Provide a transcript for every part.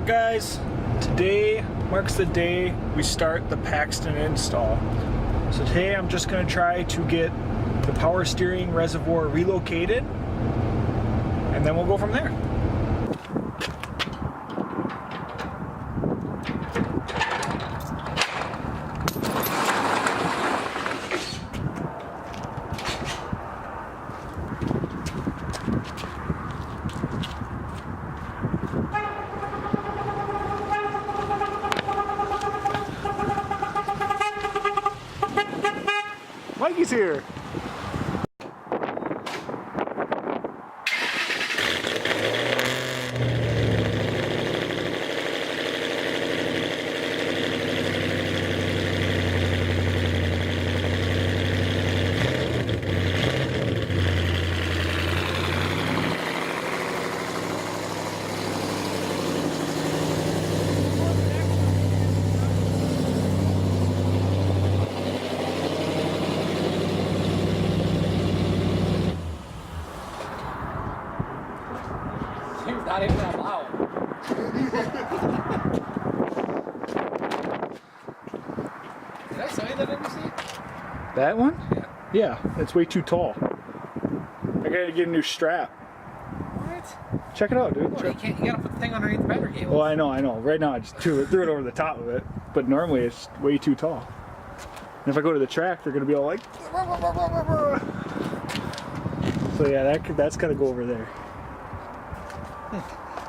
up, guys? Today marks the day we start the Paxton install. So today I'm just going to try to get the power steering reservoir relocated, and then we'll go from there. Mikey's here. Thing's not even that loud. Did I sell you that NBC? That one? Yeah. Yeah, it's way too tall. I gotta get a new strap. What? Check it out, dude. Well, you gotta put the thing underneath the battery cable. Well, I know. Right now I just threw it over the top of it, but normally it's way too tall. And if I go to the track, they're gonna be all like... So yeah, that's gotta go over there.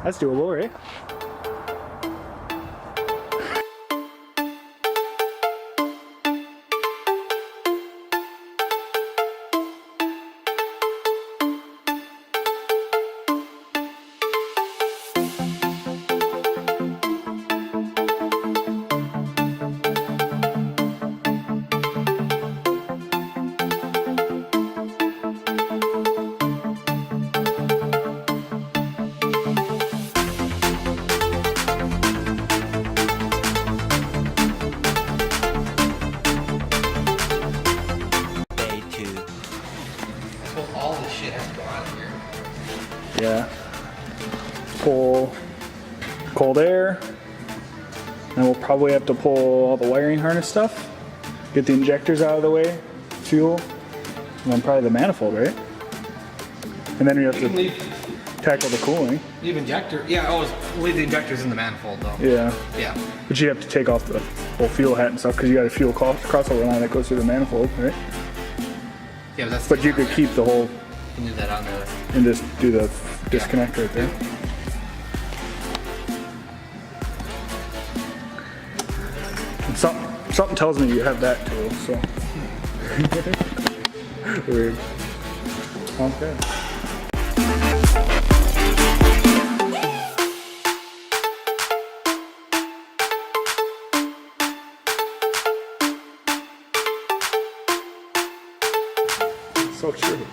That's doable, right? All this shit has to go out of here. Yeah. Pull cold air. And we'll probably have to pull all the wiring harness stuff. Get the injectors out of the way. Fuel. And then probably the manifold, right? And then we have to tackle the cooling. Leave injector. Yeah, leave the injectors in the manifold though. Yeah. Yeah. But you have to take off the whole fuel hat and stuff because you got a fuel crossover line that goes through the manifold, right? Yeah, but you could keep the whole You can do that on there. and just do the disconnect right there. And something tells me you have that too, so. Weird. Okay. So true.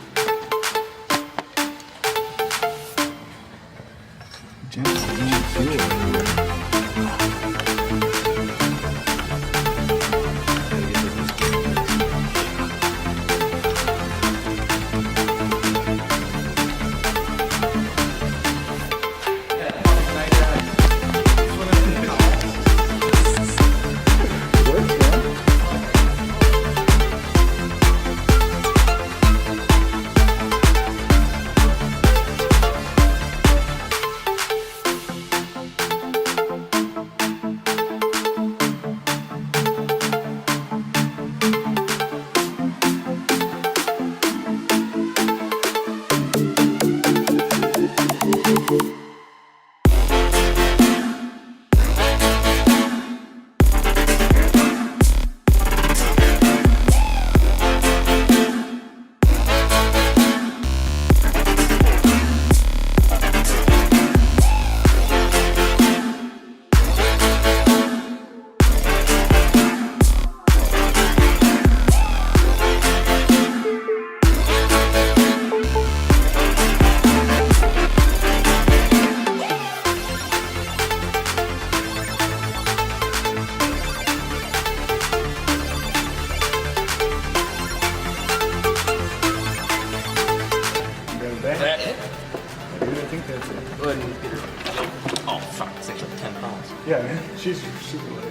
Yeah, she's super late.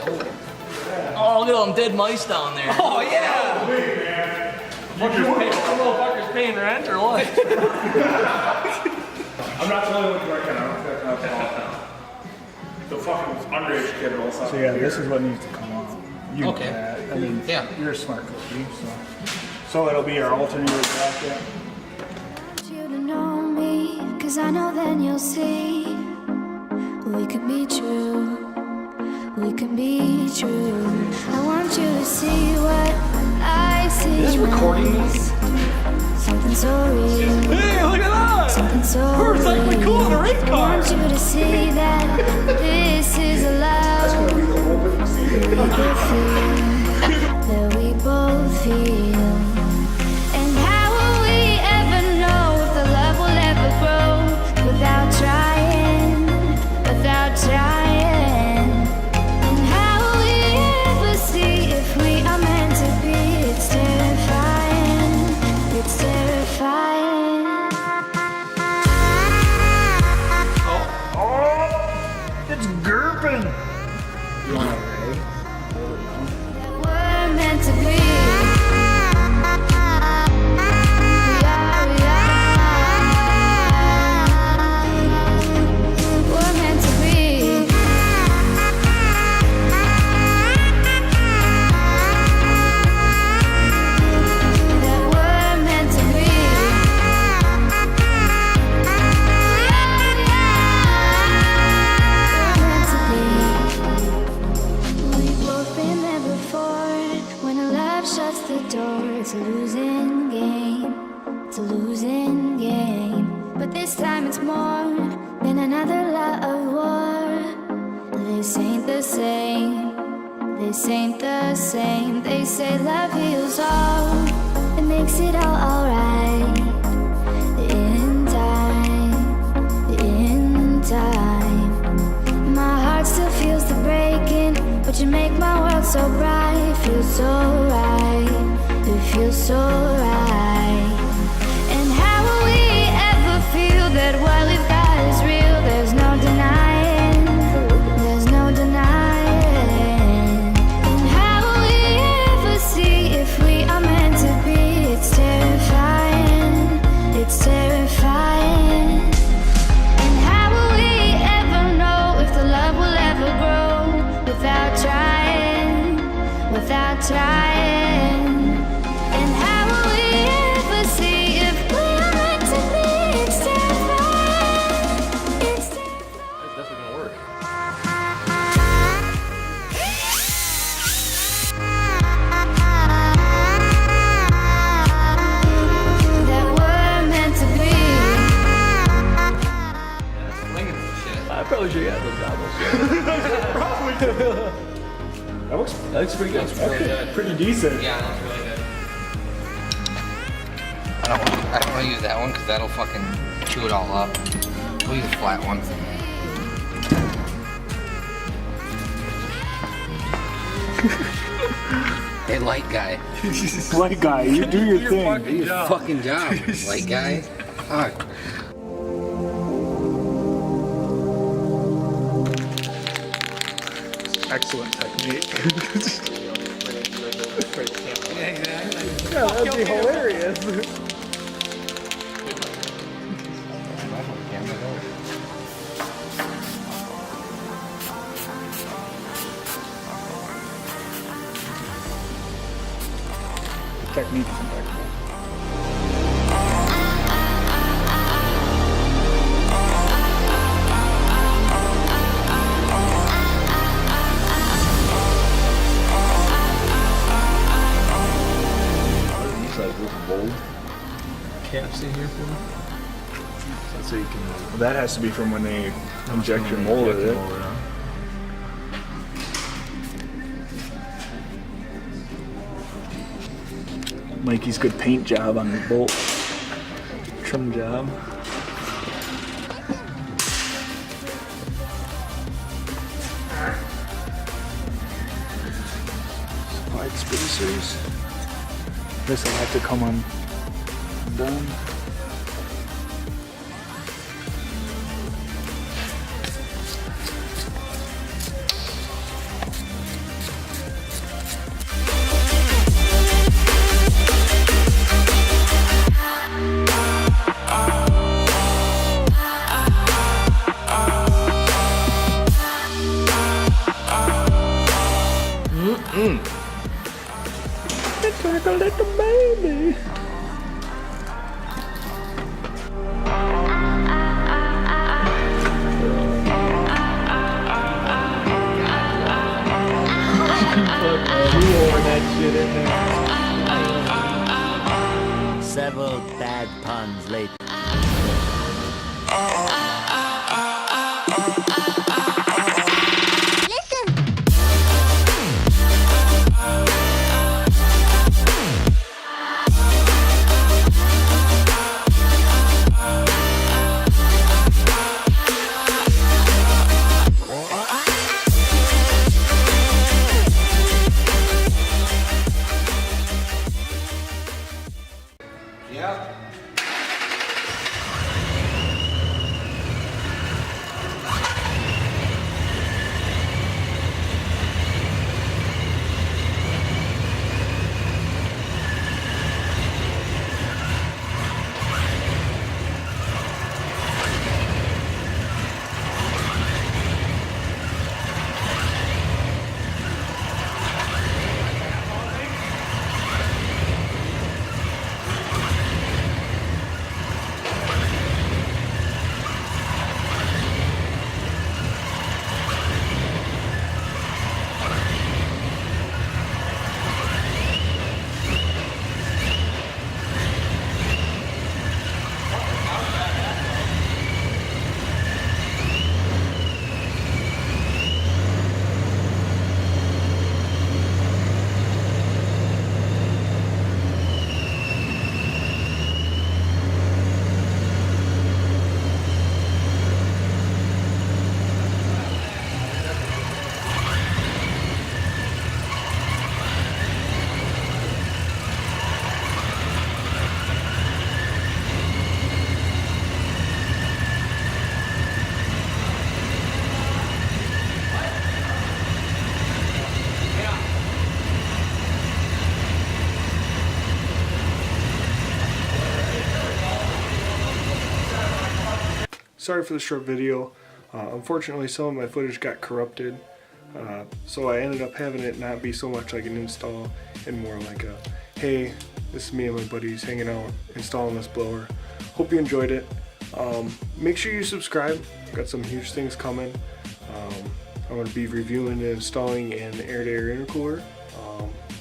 Oh, look at all them dead mice down there. Oh yeah! Motherfuckers paying rent or what? I'm not the only one working on it. The fucking underage kid also. So yeah, this is what needs to come off. You know Okay. that. I mean, Yeah. you're a smart cookie, so it'll be our alternator bracket. You to know me, 'cause I know then you'll see we could be true. We can be true. I want you to see what I see. Is this recording me? Something so real. Hey, look at that! Something so We're exactly real. cool in a race I car. want you to see that this is a love that we both feel. And how will we ever know if the love will ever grow without trying, without trying? And how will we ever see if we are meant to be? It's terrifying, it's terrifying. It's Gerpin! We're meant to be. We are. We're meant to be. That we're meant to be. We've both been there before. When a love shuts the door, it's a losing game. It's a losing game. But this time it's more than another love war. This ain't the same. This ain't the same. They say love heals all. It makes it all alright. In time. In time. My heart still feels the breaking, but you make my world so bright. It feels so right, it feels so right. And how will we ever feel that what we've got is real? There's no denying, there's no denying. And how will we ever see if we are meant to be? It's terrifying, it's terrifying. And how will we ever know if the love will ever grow without trying, without trying? And how will we ever see if we are meant to be? It's terrifying, it's terrifying. That's definitely gonna work. That we're meant to be. Swinging some shit. I probably should have those goggles. That looks That looks pretty good. Really good. pretty decent. Yeah, that's really good. I don't want to use that one because that'll fucking chew it all up. We'll use a flat one. Hey, light guy. Light guy, you do your thing. Do your fucking job, light guy. Fuck. Excellent technique. Yeah, exactly. Yeah, that'd be hilarious. Technique is impeccable. Caps in here for me. So you can That has to be from when they inject your mold with it. Mikey's good paint job on the bolt. Trim job. Slide spacers. This will have to come undone. It's like a little baby. Several bad puns later. Yeah. Sorry for the short video. Unfortunately, some of my footage got corrupted, so I ended up having it not be so much like an install and more like a, hey, this is me and my buddies hanging out, installing this blower. Hope you enjoyed it. Make sure you subscribe. Got some huge things coming. I'm going to be reviewing and installing an air-to-air intercooler.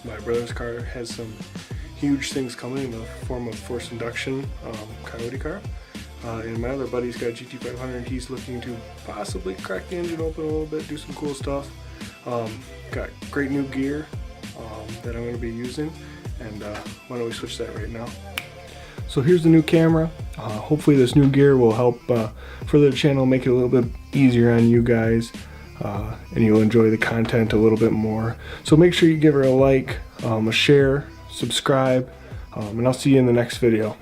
My brother's car has some huge things coming in the form of forced induction coyote car. And my other buddy's got a GT500. He's looking to possibly crack the engine open a little bit, do some cool stuff. Got great new gear that I'm going to be using, and why don't we switch that right now. So here's the new camera. Hopefully this new gear will help further the channel, make it a little bit easier on you guys, and you'll enjoy the content a little bit more. So make sure you give her a like, a share, subscribe, and I'll see you in the next video.